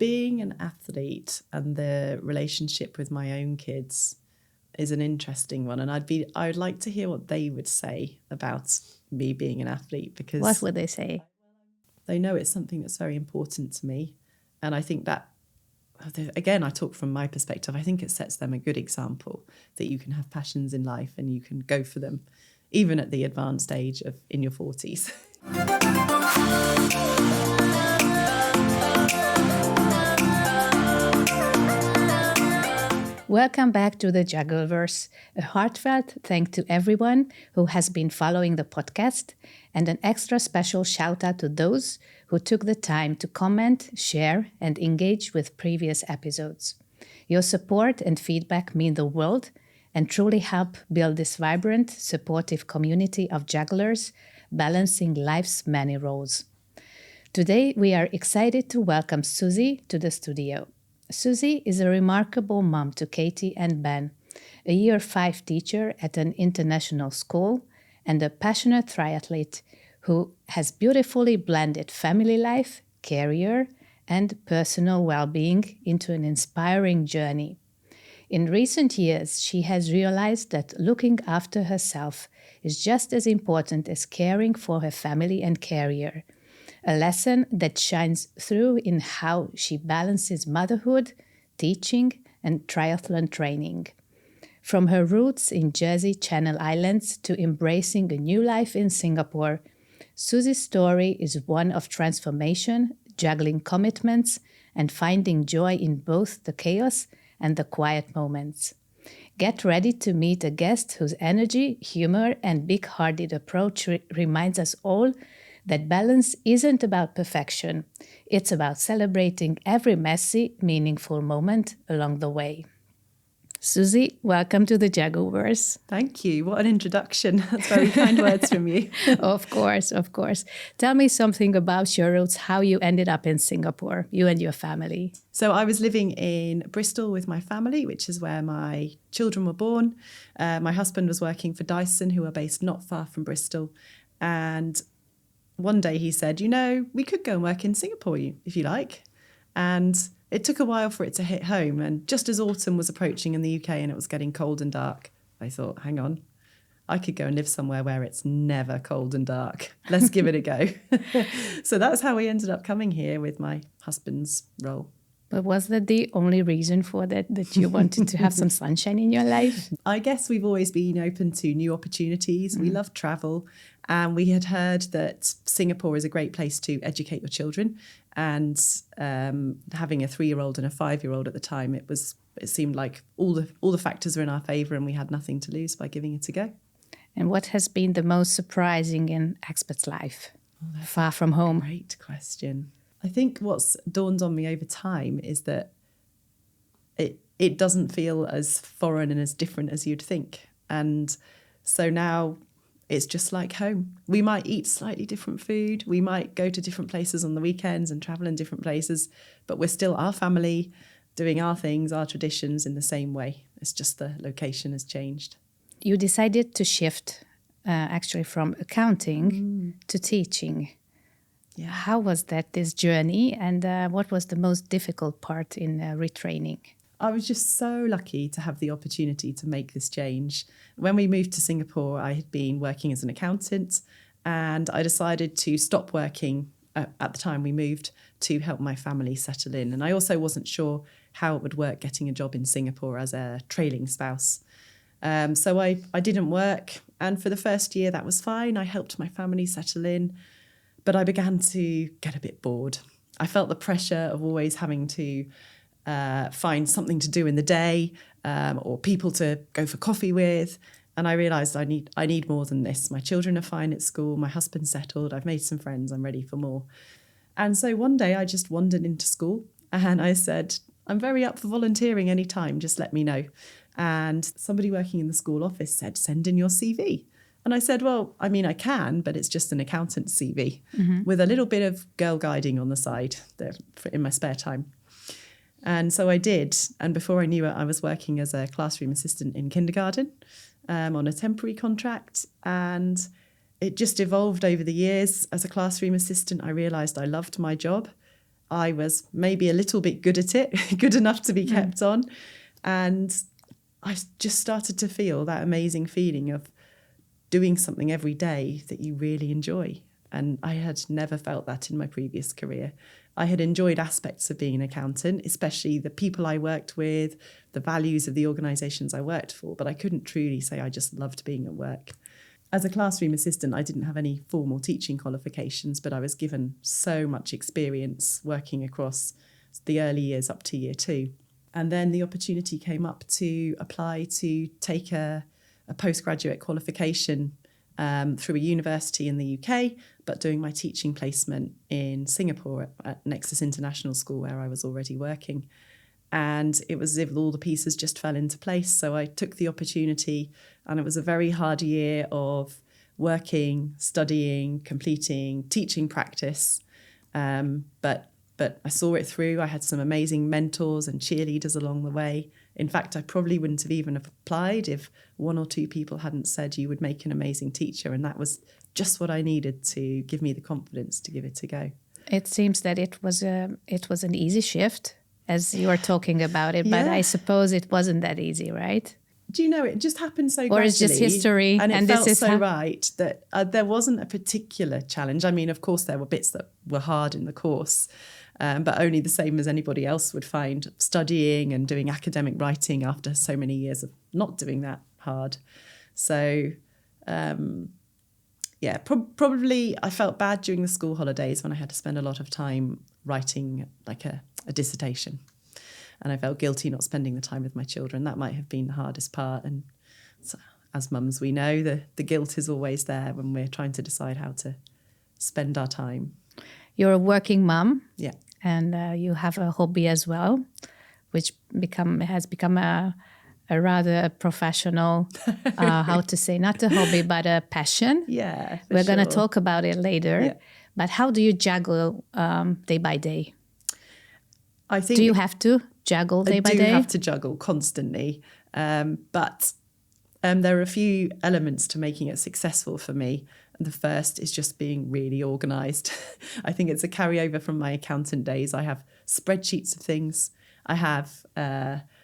being an athlete and the relationship with my own kids is an interesting one. And I'd like to hear what they would say about me being an athlete, because What would they say? they know it's something that's very important to me. And I think that, again, I talk from my perspective, I think it sets them a good example that you can have passions in life and you can go for them, even at the advanced age of in your 40s. Welcome back to the Juggleverse. A heartfelt thank to everyone who has been following the podcast, and an extra special shout out to those who took the time to comment, share, and engage with previous episodes. Your support and feedback mean the world and truly help build this vibrant, supportive community of jugglers balancing life's many roles. Today, we are excited to welcome Susie to the studio. Susie is a remarkable mom to Katie and Ben, a Year 5 teacher at an international school, and a passionate triathlete who has beautifully blended family life, career, and personal well-being into an inspiring journey. In recent years, she has realized that looking after herself is just as important as caring for her family and career. A lesson that shines through in how she balances motherhood, teaching, and triathlon training. From her roots in Jersey Channel Islands to embracing a new life in Singapore, Susie's story is one of transformation, juggling commitments, and finding joy in both the chaos and the quiet moments. Get ready to meet a guest whose energy, humor, and big-hearted approach reminds us all that balance isn't about perfection. It's about celebrating every messy, meaningful moment along the way. Susie, welcome to the Juggleverse. Thank you. What an introduction. That's very kind words from you. Of course. Tell me something about your roots, how you ended up in Singapore, you and your family. So I was living in Bristol with my family, which is where my children were born. My husband was working for Dyson, who are based not far from Bristol. And one day he said, we could go and work in Singapore if you like. And it took a while for it to hit home. And just as autumn was approaching in the UK and it was getting cold and dark, I thought, hang on, I could go and live somewhere where it's never cold and dark. Let's give it a go. So that's how we ended up coming here with my husband's role. But was that the only reason for that you wanted to have some sunshine in your life? I guess we've always been open to new opportunities. We love travel. And we had heard that Singapore is a great place to educate your children. And having a 3-year-old and a 5-year-old at the time, it seemed like all the factors were in our favour and we had nothing to lose by giving it a go. And what has been the most surprising in expat's life, far from home? Great question. I think what's dawned on me over time is that it doesn't feel as foreign and as different as you'd think. And so now it's just like home. We might eat slightly different food. We might go to different places on the weekends and travel in different places, but we're still our family doing our things, our traditions in the same way. It's just the location has changed. You decided to shift actually from accounting to teaching. Yeah. How was this journey, and what was the most difficult part in retraining? I was just so lucky to have the opportunity to make this change. When we moved to Singapore, I had been working as an accountant, and I decided to stop working at the time we moved to help my family settle in. And I also wasn't sure how it would work getting a job in Singapore as a trailing spouse. So I didn't work, and for the first year that was fine. I helped my family settle in. But I began to get a bit bored. I felt the pressure of always having to find something to do in the day or people to go for coffee with. And I realised I need more than this. My children are fine at school. My husband's settled. I've made some friends. I'm ready for more. And so one day I just wandered into school and I said, I'm very up for volunteering anytime. Just let me know. And somebody working in the school office said, send in your CV. And I said, well, I mean, I can, but it's just an accountant's CV with a little bit of girl guiding on the side in my spare time. And so I did. And before I knew it, I was working as a classroom assistant in kindergarten on a temporary contract. And it just evolved over the years. As a classroom assistant, I realised I loved my job. I was maybe a little bit good at it, good enough to be kept on. And I just started to feel that amazing feeling of doing something every day that you really enjoy. And I had never felt that in my previous career. I had enjoyed aspects of being an accountant, especially the people I worked with, the values of the organisations I worked for, but I couldn't truly say I just loved being at work. As a classroom assistant, I didn't have any formal teaching qualifications, but I was given so much experience working across the early years up to year 2. And then the opportunity came up to apply to take a postgraduate qualification through a university in the UK, but doing my teaching placement in Singapore at Nexus International School, where I was already working. And it was as if all the pieces just fell into place. So I took the opportunity, and it was a very hard year of working, studying, completing, teaching practice. But I saw it through. I had some amazing mentors and cheerleaders along the way. In fact, I probably wouldn't have even applied if 1 or 2 people hadn't said you would make an amazing teacher. And that was just what I needed to give me the confidence to give it a go. It seems that it was an easy shift as you were talking about it, but I suppose it wasn't that easy, right? Do you know, it just happened so gradually. Or it's just history. And it felt so right that there wasn't a particular challenge. I mean, of course, there were bits that were hard in the course, but only the same as anybody else would find studying and doing academic writing after so many years of not doing that hard. So, probably I felt bad during the school holidays when I had to spend a lot of time writing like a dissertation. And I felt guilty not spending the time with my children. That might have been the hardest part. And so, as mums, we know the guilt is always there when we're trying to decide how to spend our time. You're a working mum. Yeah. And you have a hobby as well, which has become a rather professional, how to say, not a hobby, but a passion. Yeah, We're going to talk about it later. Yeah. But how do you juggle day by day? I think do you have to juggle day by day? I do have to juggle constantly. But there are a few elements to making it successful for me. And the first is just being really organised. I think it's a carryover from my accountant days. I have spreadsheets of things. I have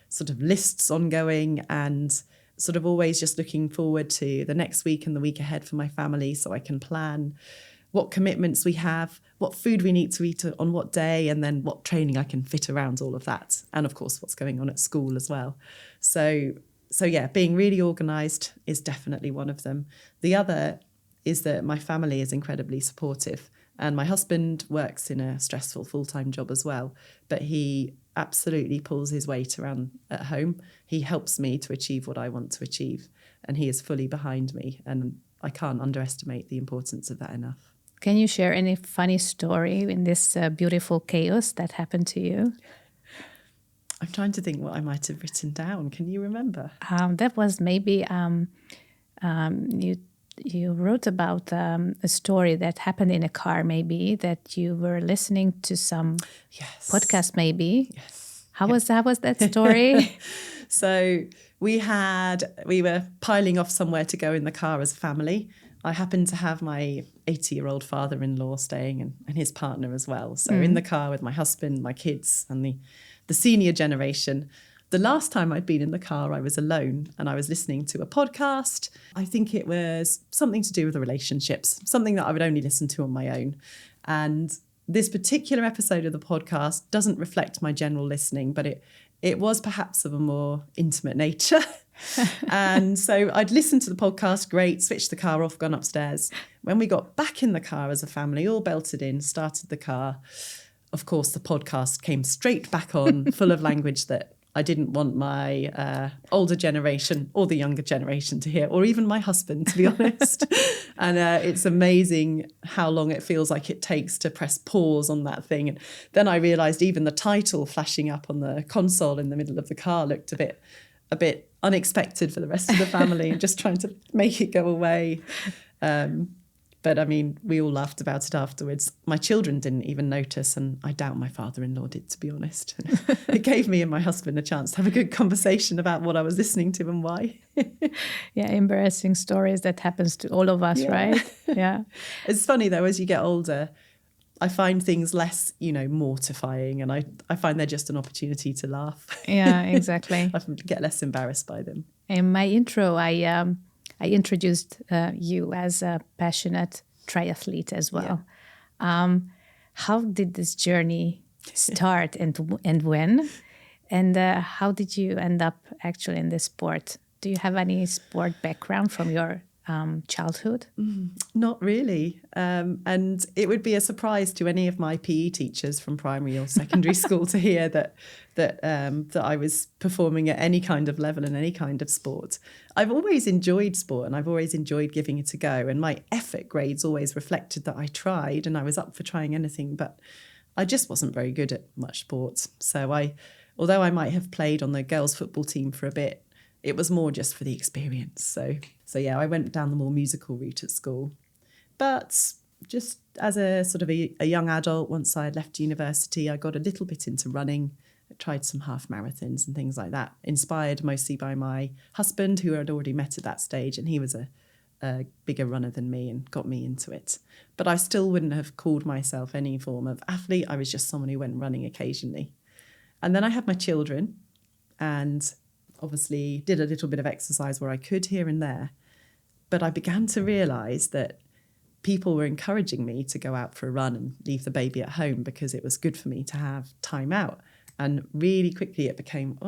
sort of lists ongoing and sort of always just looking forward to the next week and the week ahead for my family so I can plan what commitments we have, what food we need to eat on what day, and then what training I can fit around all of that. And of course, what's going on at school as well. So yeah, being really organised is definitely one of them. The other is that my family is incredibly supportive, and my husband works in a stressful full-time job as well, but he absolutely pulls his weight around at home. He helps me to achieve what I want to achieve, and he is fully behind me, and I can't underestimate the importance of that enough. Can you share any funny story in this beautiful chaos that happened to you? I'm trying to think what I might have written down. Can you remember? That was maybe you wrote about a story that happened in a car, maybe, that you were listening to some podcast, maybe. Yes. How was that story? So we were piling off somewhere to go in the car as a family. I happened to have my 80-year-old father-in-law staying and his partner as well. So in the car with my husband, my kids and the senior generation. The last time I'd been in the car, I was alone and I was listening to a podcast. I think it was something to do with the relationships, something that I would only listen to on my own. And this particular episode of the podcast doesn't reflect my general listening, but it was perhaps of a more intimate nature. And so I'd listened to the podcast, great, switched the car off, gone upstairs. When we got back in the car as a family, all belted in, started the car, of course, the podcast came straight back on, full of language that I didn't want my older generation or the younger generation to hear, or even my husband, to be honest. And it's amazing how long it feels like it takes to press pause on that thing. And then I realised even the title flashing up on the console in the middle of the car looked a bit unexpected for the rest of the family, and just trying to make it go away. But I mean, we all laughed about it afterwards. My children didn't even notice, and I doubt my father-in-law did, to be honest. It gave me and my husband a chance to have a good conversation about what I was listening to and why. Yeah, embarrassing stories that happens to all of us, right? Yeah. It's funny though, as you get older, I find things less, mortifying, and I find they're just an opportunity to laugh. Yeah, exactly. I get less embarrassed by them. In my intro, I introduced you as a passionate triathlete as well. Yeah. How did this journey start and when? And how did you end up actually in this sport? Do you have any sport background from your childhood? Not really. And it would be a surprise to any of my PE teachers from primary or secondary school to hear that I was performing at any kind of level in any kind of sport. I've always enjoyed sport, and I've always enjoyed giving it a go. And my effort grades always reflected that I tried, and I was up for trying anything, but I just wasn't very good at much sport. So although I might have played on the girls' football team for a bit, it was more just for the experience. So yeah, I went down the more musical route at school. But just as a sort of a young adult, once I left university, I got a little bit into running. I tried some half marathons and things like that, inspired mostly by my husband, who I'd already met at that stage, and he was a bigger runner than me and got me into it. But I still wouldn't have called myself any form of athlete. I was just someone who went running occasionally. And then I had my children, and obviously did a little bit of exercise where I could here and there. But I began to realise that people were encouraging me to go out for a run and leave the baby at home because it was good for me to have time out. And really quickly it became,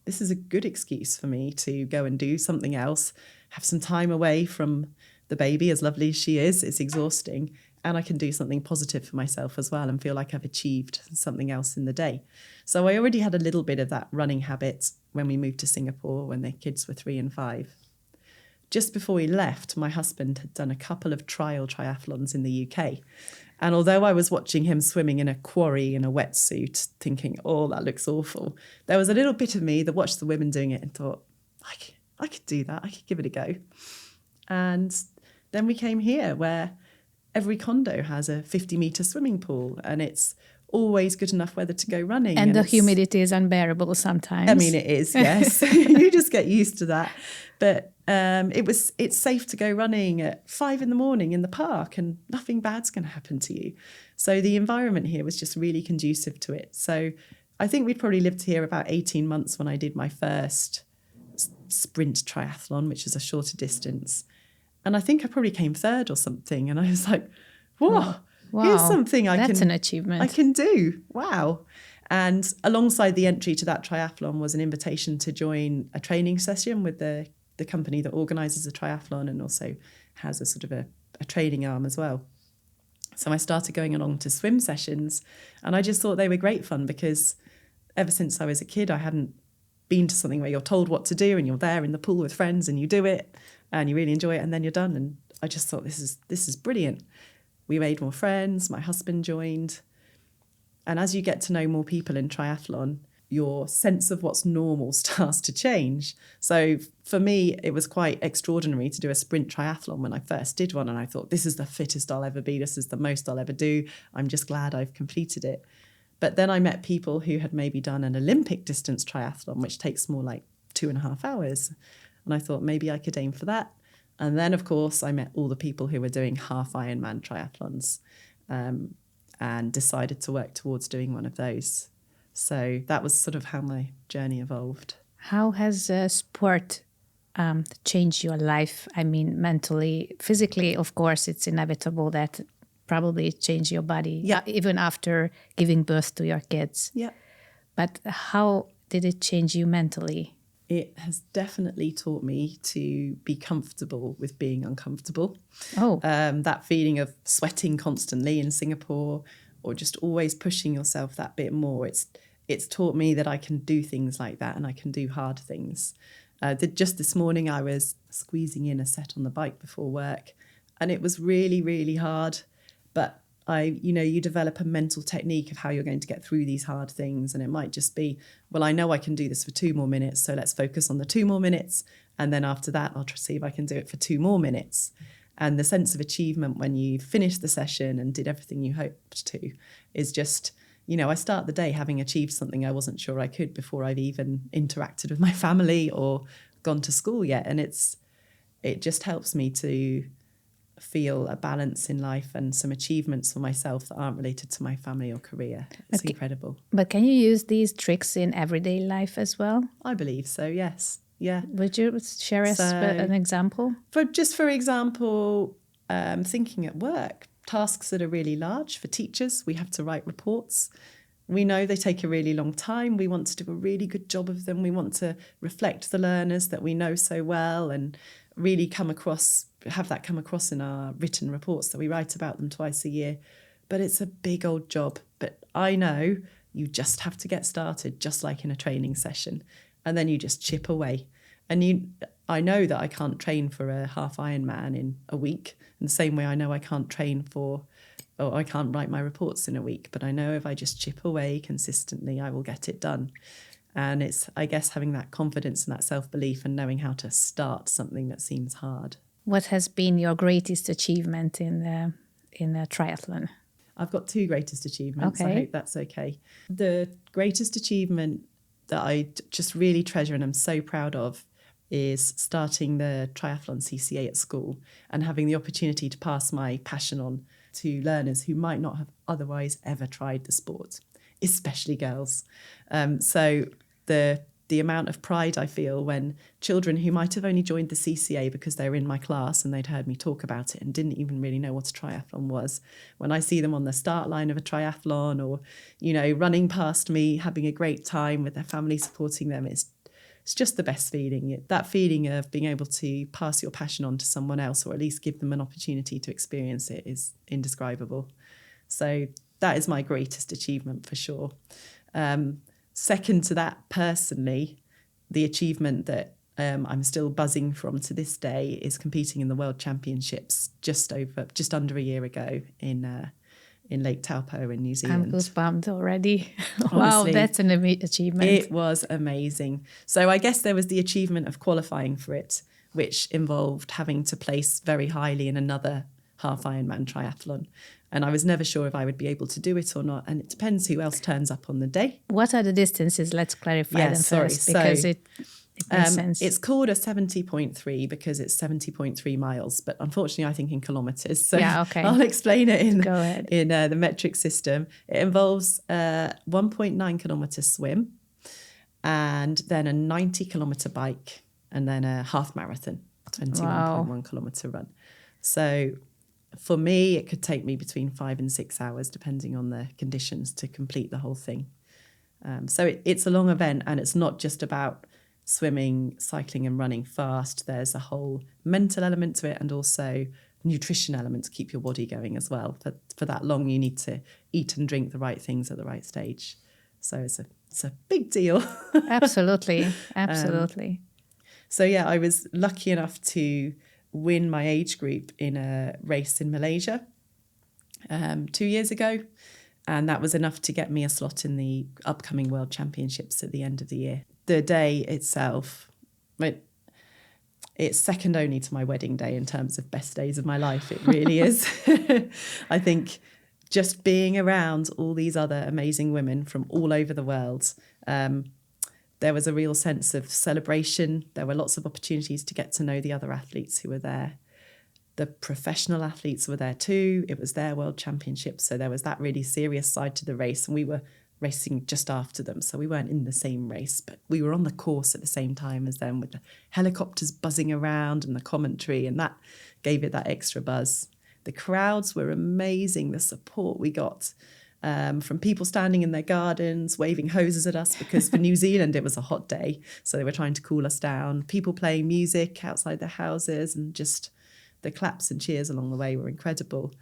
this is a good excuse for me to go and do something else, have some time away from the baby, as lovely as she is. It's exhausting. And I can do something positive for myself as well and feel like I've achieved something else in the day. So I already had a little bit of that running habit when we moved to Singapore when the kids were 3 and 5. Just before we left, my husband had done a couple of trial triathlons in the UK. And although I was watching him swimming in a quarry in a wetsuit, thinking, that looks awful, there was a little bit of me that watched the women doing it and thought, I could do that. I could give it a go. And then we came here, where every condo has a 50-metre swimming pool, and it's always good enough weather to go running. And the humidity is unbearable sometimes. I mean, it is, yes. You just get used to that. But it's safe to go running at 5 a.m. in the park, and nothing bad's going to happen to you. So the environment here was just really conducive to it. So I think we'd probably lived here about 18 months when I did my first sprint triathlon, which is a shorter distance. And I think I probably came third or something. And I was like, whoa, here's something That's an achievement. I can do. Wow. And alongside the entry to that triathlon was an invitation to join a training session with the company that organises the triathlon and also has a sort of a training arm as well. So I started going along to swim sessions, and I just thought they were great fun because ever since I was a kid, I hadn't been to something where you're told what to do and you're there in the pool with friends and you do it and you really enjoy it and then you're done. And I just thought this is brilliant. We made more friends. My husband joined. And as you get to know more people in triathlon, your sense of what's normal starts to change. So for me, it was quite extraordinary to do a sprint triathlon when I first did one. And I thought, this is the fittest I'll ever be. This is the most I'll ever do. I'm just glad I've completed it. But then I met people who had maybe done an Olympic distance triathlon, which takes more like 2.5 hours. And I thought maybe I could aim for that. And then, of course, I met all the people who were doing half Ironman triathlons and decided to work towards doing one of those. So that was sort of how my journey evolved. How has sport changed your life? I mean, mentally, physically, of course, it's inevitable that probably changed your body, even after giving birth to your kids. Yeah. But how did it change you mentally? It has definitely taught me to be comfortable with being uncomfortable. That feeling of sweating constantly in Singapore or just always pushing yourself that bit more. It's taught me that I can do things like that and I can do hard things. Just this morning, I was squeezing in a set on the bike before work, and it was really, really hard. But you develop a mental technique of how you're going to get through these hard things. And it might just be, well, I know I can do this for 2 more minutes, so let's focus on the 2 more minutes. And then after that, I'll see if I can do it for 2 more minutes. And the sense of achievement when you finish the session and did everything you hoped to is just, I start the day having achieved something I wasn't sure I could before I've even interacted with my family or gone to school yet. And it just helps me to feel a balance in life and some achievements for myself that aren't related to my family or career. It's incredible. But can you use these tricks in everyday life as well? I believe so, yes. Yeah. Would you share us an example? For example, thinking at work, tasks that are really large for teachers, we have to write reports. We know they take a really long time. We want to do a really good job of them. We want to reflect the learners that we know so well and really have that come across in our written reports that we write about them twice a year. But it's a big old job. But I know you just have to get started, just like in a training session. And then you just chip away. And I know that I can't train for a half Ironman in a week. In the same way I know I can't I can't write my reports in a week. But I know if I just chip away consistently, I will get it done. And it's, I guess, having that confidence and that self-belief and knowing how to start something that seems hard. What has been your greatest achievement in a triathlon? I've got two greatest achievements. Okay. I hope that's okay. The greatest achievement that I just really treasure and I'm so proud of is starting the triathlon CCA at school and having the opportunity to pass my passion on to learners who might not have otherwise ever tried the sport, especially girls. So the amount of pride I feel when children who might have only joined the CCA because they were in my class and they'd heard me talk about it and didn't even really know what a triathlon was, when I see them on the start line of a triathlon or, running past me, having a great time with their family supporting them, it's just the best feeling. That feeling of being able to pass your passion on to someone else or at least give them an opportunity to experience it is indescribable. So that is my greatest achievement for sure. Second to that, personally, the achievement that I'm still buzzing from to this day is competing in the World Championships just under a year ago in Lake Taupo in New Zealand. I'm goosebummed already. Wow, that's an achievement. It was amazing. So I guess there was the achievement of qualifying for it, which involved having to place very highly in another half Ironman triathlon. And I was never sure if I would be able to do it or not. And it depends who else turns up on the day. What are the distances? Let's clarify them first, because it makes sense. It's called a 70.3 because it's 70.3 miles. But unfortunately, I think in kilometres. So yeah, okay. I'll explain it in the metric system. It involves a 1.9 kilometre swim and then a 90 kilometre bike and then a half marathon, 21.1 kilometre run. So for me, it could take me between 5 and 6 hours, depending on the conditions, to complete the whole thing. So it's a long event, and it's not just about swimming, cycling and running fast. There's a whole mental element to it and also nutrition element to keep your body going as well. For that long, you need to eat and drink the right things at the right stage. So it's a big deal. Absolutely. So yeah, I was lucky enough to win my age group in a race in Malaysia 2 years ago. And that was enough to get me a slot in the upcoming World Championships at the end of the year. The day itself, it's second only to my wedding day in terms of best days of my life. It really is. I think just being around all these other amazing women from all over the world, there was a real sense of celebration. There were lots of opportunities to get to know the other athletes who were there. The professional athletes were there too. It was their World Championships. So there was that really serious side to the race. And we were racing just after them. So we weren't in the same race, but we were on the course at the same time as them with the helicopters buzzing around and the commentary. And that gave it that extra buzz. The crowds were amazing. The support we got from people standing in their gardens, waving hoses at us, because for New Zealand, it was a hot day. So they were trying to cool us down. People playing music outside their houses, and just the claps and cheers along the way were incredible.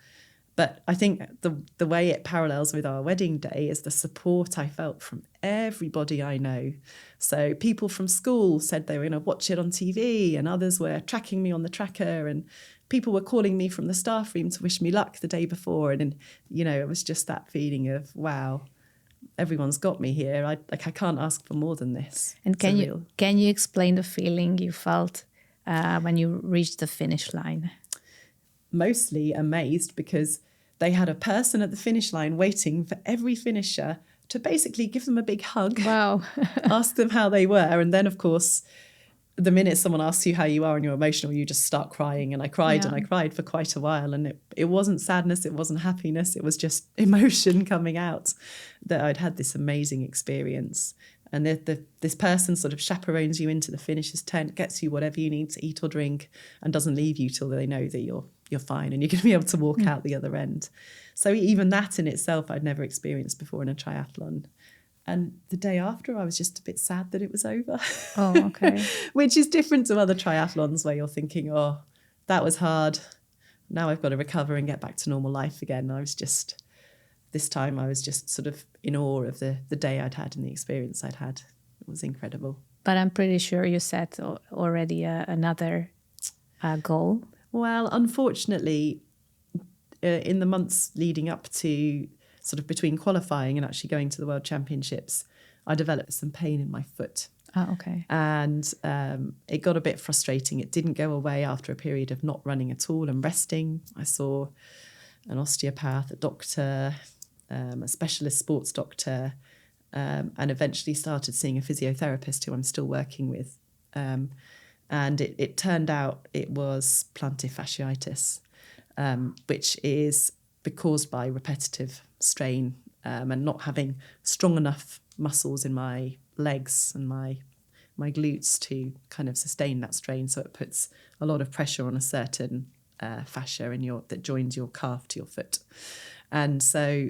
But I think the way it parallels with our wedding day is the support I felt from everybody I know. So people from school said they were going to watch it on TV, and others were tracking me on the tracker, and people were calling me from the staff room to wish me luck the day before. And it was just that feeling of, wow, everyone's got me here. I can't ask for more than this. And can you explain the feeling you felt when you reached the finish line? Mostly amazed, because they had a person at the finish line waiting for every finisher to basically give them a big hug. Wow. Ask them how they were. And then, of course, the minute someone asks you how you are and you're emotional, you just start crying. And I cried and I cried for quite a while. And it wasn't sadness, it wasn't happiness, it was just emotion coming out, that I'd had this amazing experience. And this person sort of chaperones you into the finisher's tent, gets you whatever you need to eat or drink, and doesn't leave you till they know that you're fine and you're going to be able to walk out the other end. So even that in itself, I'd never experienced before in a triathlon. And the day after, I was just a bit sad that it was over. Oh, okay. Which is different to other triathlons where you're thinking, oh, that was hard. Now I've got to recover and get back to normal life again. This time I was just sort of in awe of the day I'd had and the experience I'd had. It was incredible. But I'm pretty sure you set already another goal. Well, unfortunately, in the months leading up to sort of between qualifying and actually going to the World Championships, I developed some pain in my foot. Oh, okay. And it got a bit frustrating. It didn't go away after a period of not running at all and resting. I saw an osteopath, a doctor, a specialist sports doctor, and eventually started seeing a physiotherapist who I'm still working with. And it turned out it was plantar fasciitis, which is caused by repetitive strain and not having strong enough muscles in my legs and my glutes to kind of sustain that strain. So it puts a lot of pressure on a certain fascia that joins your calf to your foot. And so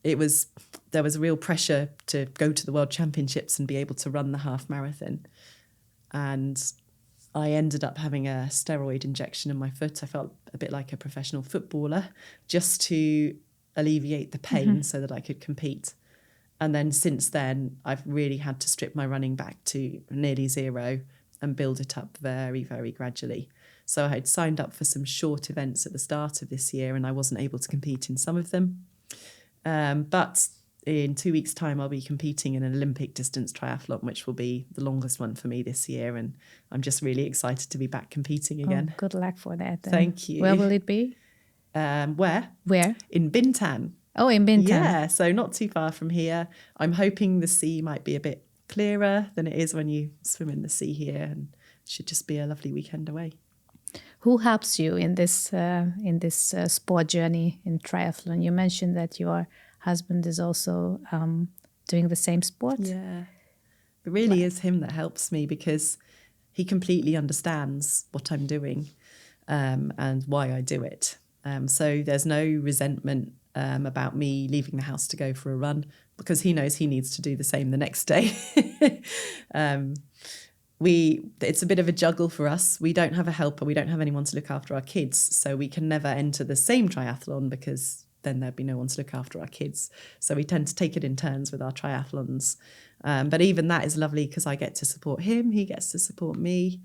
there was a real pressure to go to the World Championships and be able to run the half marathon. And I ended up having a steroid injection in my foot. I felt a bit like a professional footballer, just to alleviate the pain so that I could compete. And then since then, I've really had to strip my running back to nearly zero and build it up very, very gradually. So I had signed up for some short events at the start of this year and I wasn't able to compete in some of them. But in 2 weeks' time, I'll be competing in an Olympic distance triathlon, which will be the longest one for me this year. And I'm just really excited to be back competing again. Oh, good luck for that. Thank you. Where will it be? Where? Where? In Bintan. Oh, in Bintan. Yeah, so not too far from here. I'm hoping the sea might be a bit clearer than it is when you swim in the sea here, and it should just be a lovely weekend away. Who helps you in this sport journey in triathlon? You mentioned that your husband is also doing the same sport. Yeah, it really is him that helps me because he completely understands what I'm doing and why I do it. So there's no resentment about me leaving the house to go for a run because he knows he needs to do the same the next day. It's a bit of a juggle for us. We don't have a helper. We don't have anyone to look after our kids. So we can never enter the same triathlon because then there'd be no one to look after our kids. So we tend to take it in turns with our triathlons. But even that is lovely because I get to support him. He gets to support me.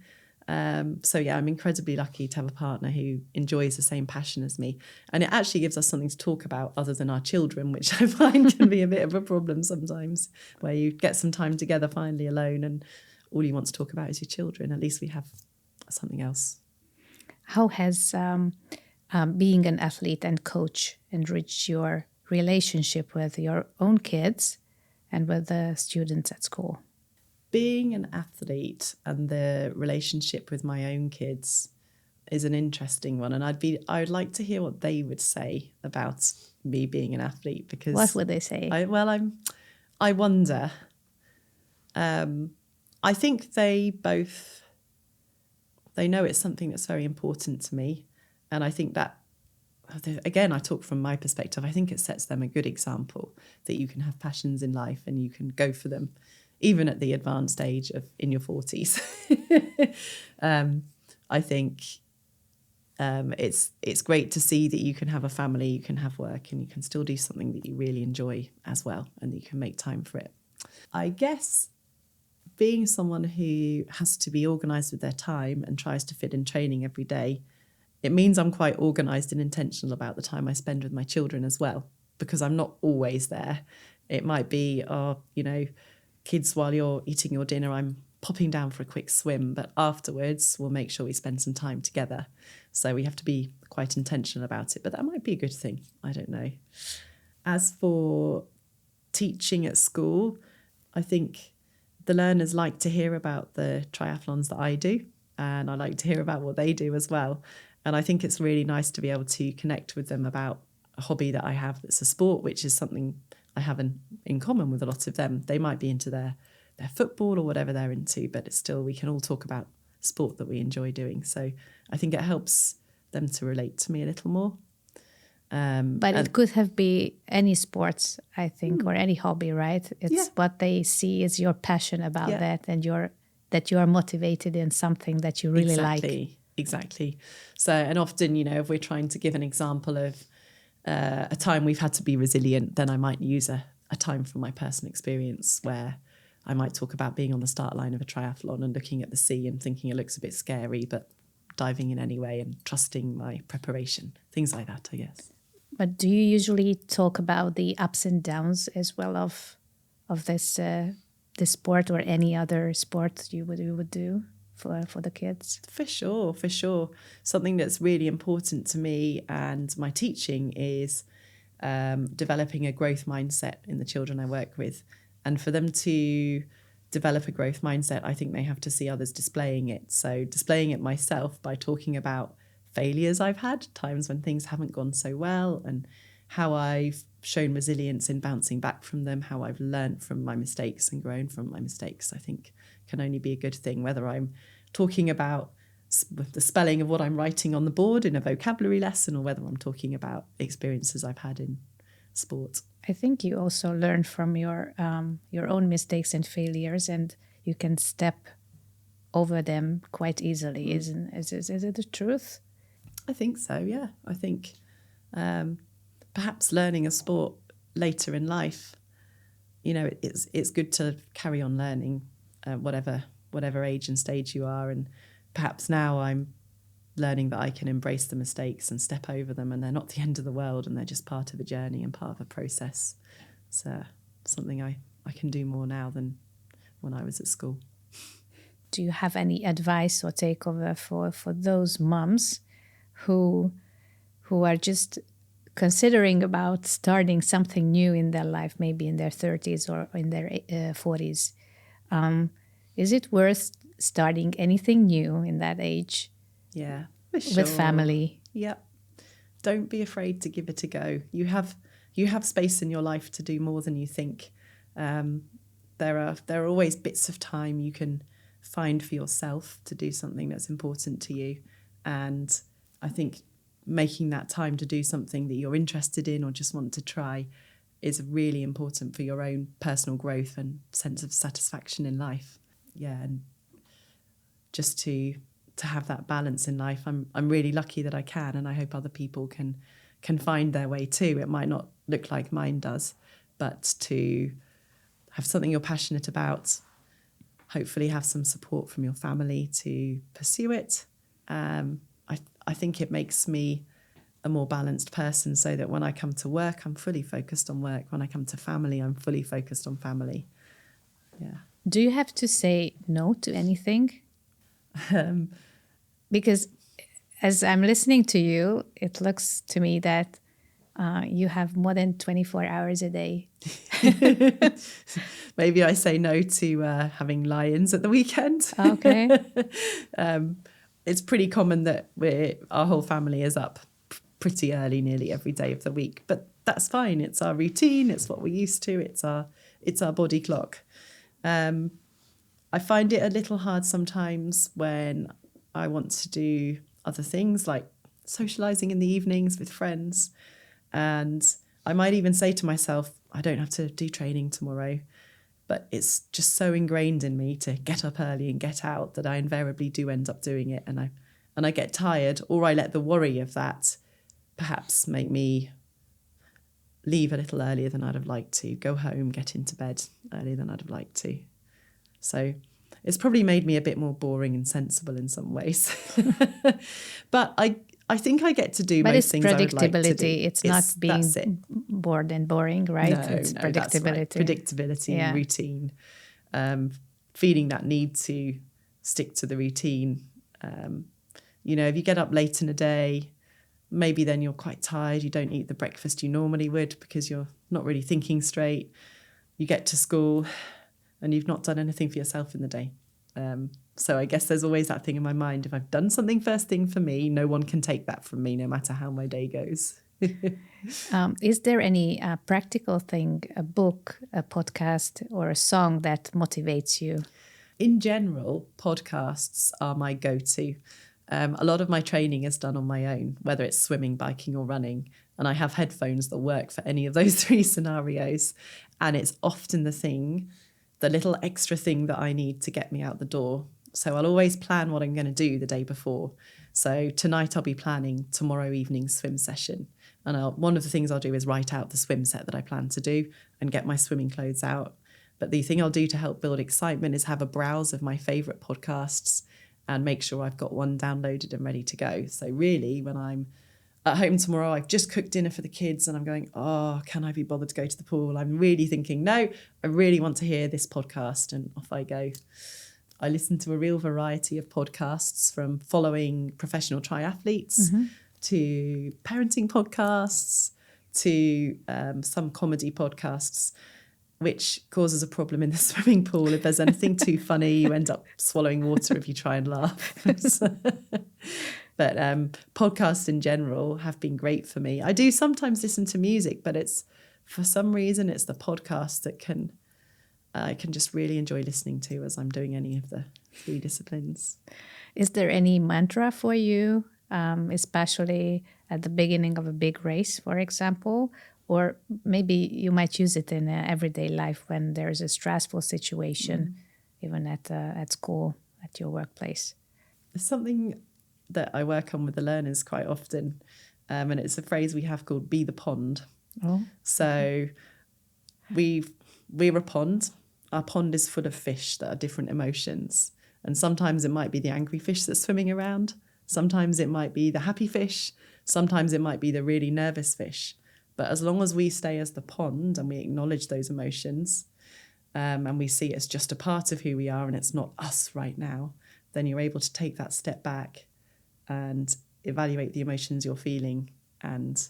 So yeah, I'm incredibly lucky to have a partner who enjoys the same passion as me. And it actually gives us something to talk about other than our children, which I find can be a bit of a problem sometimes, where you get some time together finally alone and all you want to talk about is your children. At least we have something else. How has being an athlete and coach enriched your relationship with your own kids and with the students at school? Being an athlete and the relationship with my own kids is an interesting one, and I'd like to hear what they would say about me being an athlete, because what would they say? I wonder. I think they know it's something that's very important to me, and I think that, again, I talk from my perspective, I think it sets them a good example that you can have passions in life and you can go for them even at the advanced age of in your 40s. I think it's great to see that you can have a family, you can have work, and you can still do something that you really enjoy as well, and you can make time for it. I guess being someone who has to be organised with their time and tries to fit in training every day, it means I'm quite organised and intentional about the time I spend with my children as well, because I'm not always there. It might be, kids, while you're eating your dinner, I'm popping down for a quick swim, but afterwards we'll make sure we spend some time together. So we have to be quite intentional about it, but that might be a good thing. I don't know. As for teaching at school, I think the learners like to hear about the triathlons that I do, and I like to hear about what they do as well. And I think it's really nice to be able to connect with them about a hobby that I have that's a sport, which is something I have in common with a lot of them. They might be into their football or whatever they're into, but it's still, we can all talk about sport that we enjoy doing. So I think it helps them to relate to me a little more. But it could have been any sports, I think, or any hobby, right? It's what they see is your passion about that, and that you are motivated in something that you really like. Exactly. So, and often, if we're trying to give an example of a time we've had to be resilient, then I might use a time from my personal experience where I might talk about being on the start line of a triathlon and looking at the sea and thinking it looks a bit scary, but diving in anyway and trusting my preparation, things like that, I guess. But do you usually talk about the ups and downs as well of this sport or any other sport you would do for the kids? For sure. Something that's really important to me and my teaching is developing a growth mindset in the children I work with. And for them to develop a growth mindset, I think they have to see others displaying it. So displaying it myself by talking about failures I've had, times when things haven't gone so well, and how I've shown resilience in bouncing back from them, how I've learned from my mistakes and grown from my mistakes, I think can only be a good thing, whether I'm talking about the spelling of what I'm writing on the board in a vocabulary lesson or whether I'm talking about experiences I've had in sport. I think you also learn from your own mistakes and failures, and you can step over them quite easily. Is it the truth? I think so, yeah. I think perhaps learning a sport later in life, it's good to carry on learning whatever age and stage you are. And perhaps now I'm learning that I can embrace the mistakes and step over them, and they're not the end of the world, and they're just part of a journey and part of a process. So something I can do more now than when I was at school. Do you have any advice or takeover for those mums who are just considering about starting something new in their life, maybe in their 30s or in their 40s? Is it worth starting anything new in that age? Yeah, for sure. With family? Yeah. Don't be afraid to give it a go. You have space in your life to do more than you think. There are always bits of time you can find for yourself to do something that's important to you. And I think making that time to do something that you're interested in or just want to try is really important for your own personal growth and sense of satisfaction in life. Yeah, and just to have that balance in life. I'm really lucky that I can, and I hope other people can find their way too. It might not look like mine does, but to have something you're passionate about, hopefully have some support from your family to pursue it. I think it makes me a more balanced person, so that when I come to work, I'm fully focused on work. When I come to family, I'm fully focused on family. Yeah. Do you have to say no to anything? Because as I'm listening to you, it looks to me that you have more than 24 hours a day. Maybe I say no to having lie-ins at the weekend. Okay. It's pretty common that our whole family is up pretty early nearly every day of the week, but that's fine. It's our routine. It's what we're used to. It's our body clock. I find it a little hard sometimes when I want to do other things like socializing in the evenings with friends. And I might even say to myself, I don't have to do training tomorrow. But it's just so ingrained in me to get up early and get out that I invariably do end up doing it. And I get tired, or I let the worry of that perhaps make me leave a little earlier than I'd have liked to, go home, get into bed earlier than I'd have liked to. So it's probably made me a bit more boring and sensible in some ways. But I think I get to do most things I would like to do. Predictability. It's not being bored and boring, right? It's predictability. That's right. Predictability and routine. Feeling that need to stick to the routine. If you get up late in a day, maybe then you're quite tired. You don't eat the breakfast you normally would because you're not really thinking straight. You get to school, and you've not done anything for yourself in the day. So I guess there's always that thing in my mind. If I've done something first thing for me, no one can take that from me, no matter how my day goes. Is there any practical thing, a book, a podcast, or a song that motivates you? In general, podcasts are my go-to. A lot of my training is done on my own, whether it's swimming, biking, or running. And I have headphones that work for any of those three scenarios. And it's often the little extra thing that I need to get me out the door. So I'll always plan what I'm going to do the day before. So tonight I'll be planning tomorrow evening's swim session. And one of the things I'll do is write out the swim set that I plan to do and get my swimming clothes out. But the thing I'll do to help build excitement is have a browse of my favourite podcasts and make sure I've got one downloaded and ready to go. So really, when I'm at home tomorrow, I've just cooked dinner for the kids and I'm going, oh, can I be bothered to go to the pool? I'm really thinking, no, I really want to hear this podcast, and off I go. I listen to a real variety of podcasts, from following professional triathletes to parenting podcasts to some comedy podcasts, which causes a problem in the swimming pool. If there's anything too funny, you end up swallowing water if you try and laugh. But podcasts in general have been great for me. I do sometimes listen to music, but for some reason it's the podcast that I can just really enjoy listening to as I'm doing any of the three disciplines. Is there any mantra for you, especially at the beginning of a big race, for example? Or maybe you might use it in everyday life when there's a stressful situation, even at school, at your workplace. It's something that I work on with the learners quite often, and it's a phrase we have called "be the pond." Oh. So we're a pond. Our pond is full of fish that are different emotions, and sometimes it might be the angry fish that's swimming around. Sometimes it might be the happy fish. Sometimes it might be the really nervous fish. But as long as we stay as the pond and we acknowledge those emotions, and we see it's just a part of who we are and it's not us right now, then you're able to take that step back and evaluate the emotions you're feeling and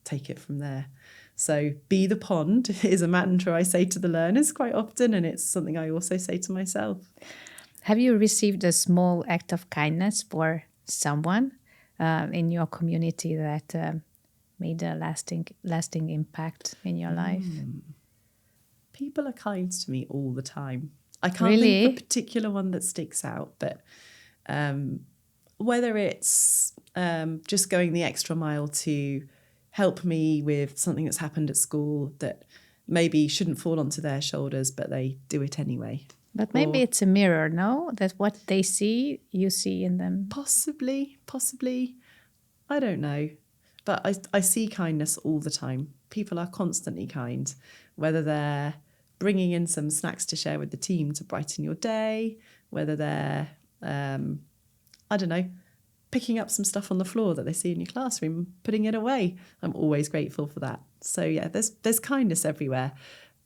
take it from there. So be the pond is a mantra I say to the learners quite often, and it's something I also say to myself. Have you received a small act of kindness for someone in your community that made a lasting impact in your life? People are kind to me all the time. I can't Really? think of a particular one that sticks out, but whether it's just going the extra mile to help me with something that's happened at school that maybe shouldn't fall onto their shoulders, but they do it anyway. But maybe it's a mirror, no? That what they see, you see in them. Possibly. I don't know. But I see kindness all the time. People are constantly kind, whether they're bringing in some snacks to share with the team to brighten your day, whether they're, picking up some stuff on the floor that they see in your classroom, putting it away. I'm always grateful for that. So yeah, there's kindness everywhere.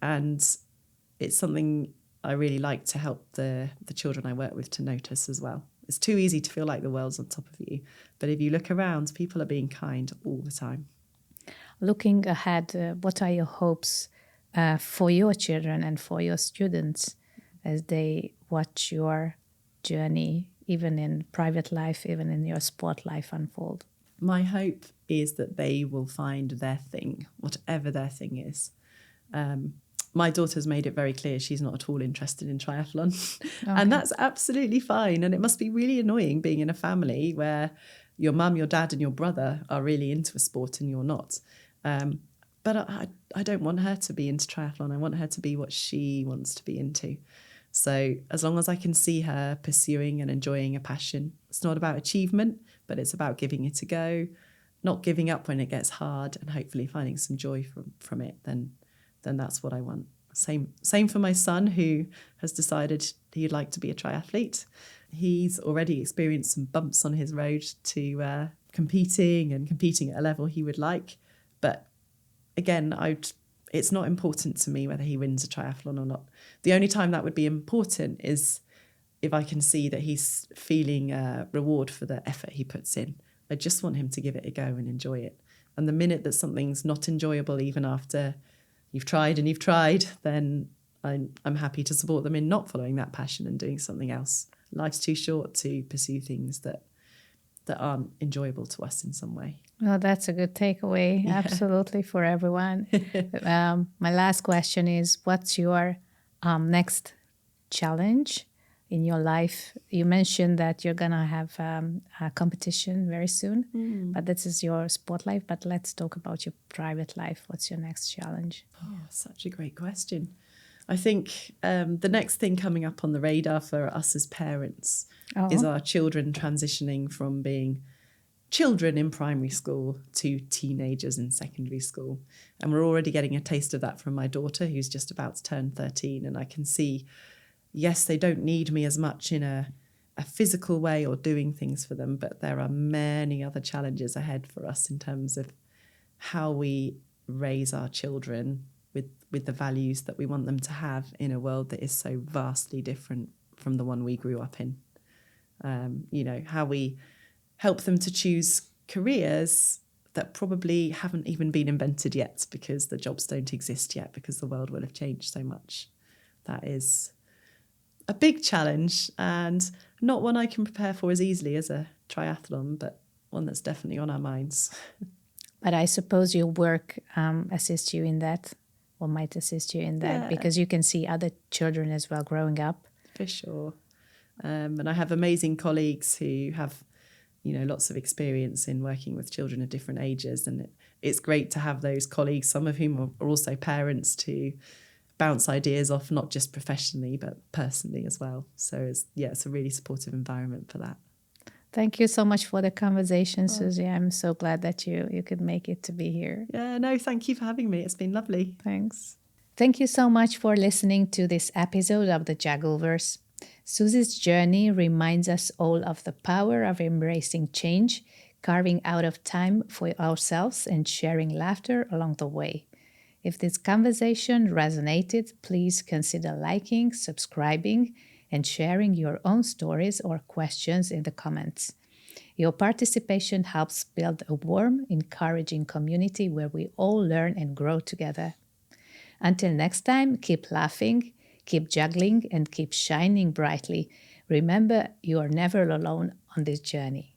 And it's something I really like to help the children I work with to notice as well. It's too easy to feel like the world's on top of you. But if you look around, people are being kind all the time. Looking ahead, what are your hopes for your children and for your students as they watch your journey, even in private life, even in your sport life, unfold? My hope is that they will find their thing, whatever their thing is. My daughter's made it very clear she's not at all interested in triathlon. Okay. And that's absolutely fine. And it must be really annoying being in a family where your mum, your dad and your brother are really into a sport and you're not. But I don't want her to be into triathlon. I want her to be what she wants to be into. So as long as I can see her pursuing and enjoying a passion, it's not about achievement, but it's about giving it a go, not giving up when it gets hard, and hopefully finding some joy from it, then that's what I want. Same for my son, who has decided he'd like to be a triathlete. He's already experienced some bumps on his road to competing at a level he would like. But again, it's not important to me whether he wins a triathlon or not. The only time that would be important is if I can see that he's feeling a reward for the effort he puts in. I just want him to give it a go and enjoy it. And the minute that something's not enjoyable, even after, you've tried and you've tried, then I'm happy to support them in not following that passion and doing something else. Life's too short to pursue things that aren't enjoyable to us in some way. Well, that's a good takeaway, absolutely, for everyone. My last question is, what's your next challenge in your life? You mentioned that you're going to have a competition very soon, but this is your sport life. But let's talk about your private life. What's your next challenge? Oh, such a great question. I think the next thing coming up on the radar for us as parents is our children transitioning from being children in primary school to teenagers in secondary school. And we're already getting a taste of that from my daughter, who's just about to turn 13. And I can see, yes, they don't need me as much in a physical way or doing things for them, but there are many other challenges ahead for us in terms of how we raise our children with the values that we want them to have in a world that is so vastly different from the one we grew up in. How we help them to choose careers that probably haven't even been invented yet because the jobs don't exist yet because the world will have changed so much. That is a big challenge and not one I can prepare for as easily as a triathlon, but one that's definitely on our minds. But I suppose your work assists you in that, or might assist you in that, because you can see other children as well growing up. For sure. And I have amazing colleagues who have, lots of experience in working with children of different ages. And it's great to have those colleagues, some of whom are also parents, to bounce ideas off, not just professionally, but personally as well. So it's a really supportive environment for that. Thank you so much for the conversation, Susie. I'm so glad that you could make it to be here. Yeah, no, thank you for having me. It's been lovely. Thanks. Thank you so much for listening to this episode of the Juggleverse. Susie's journey reminds us all of the power of embracing change, carving out of time for ourselves, and sharing laughter along the way. If this conversation resonated, please consider liking, subscribing, and sharing your own stories or questions in the comments. Your participation helps build a warm, encouraging community where we all learn and grow together. Until next time, keep laughing, keep juggling, and keep shining brightly. Remember, you are never alone on this journey.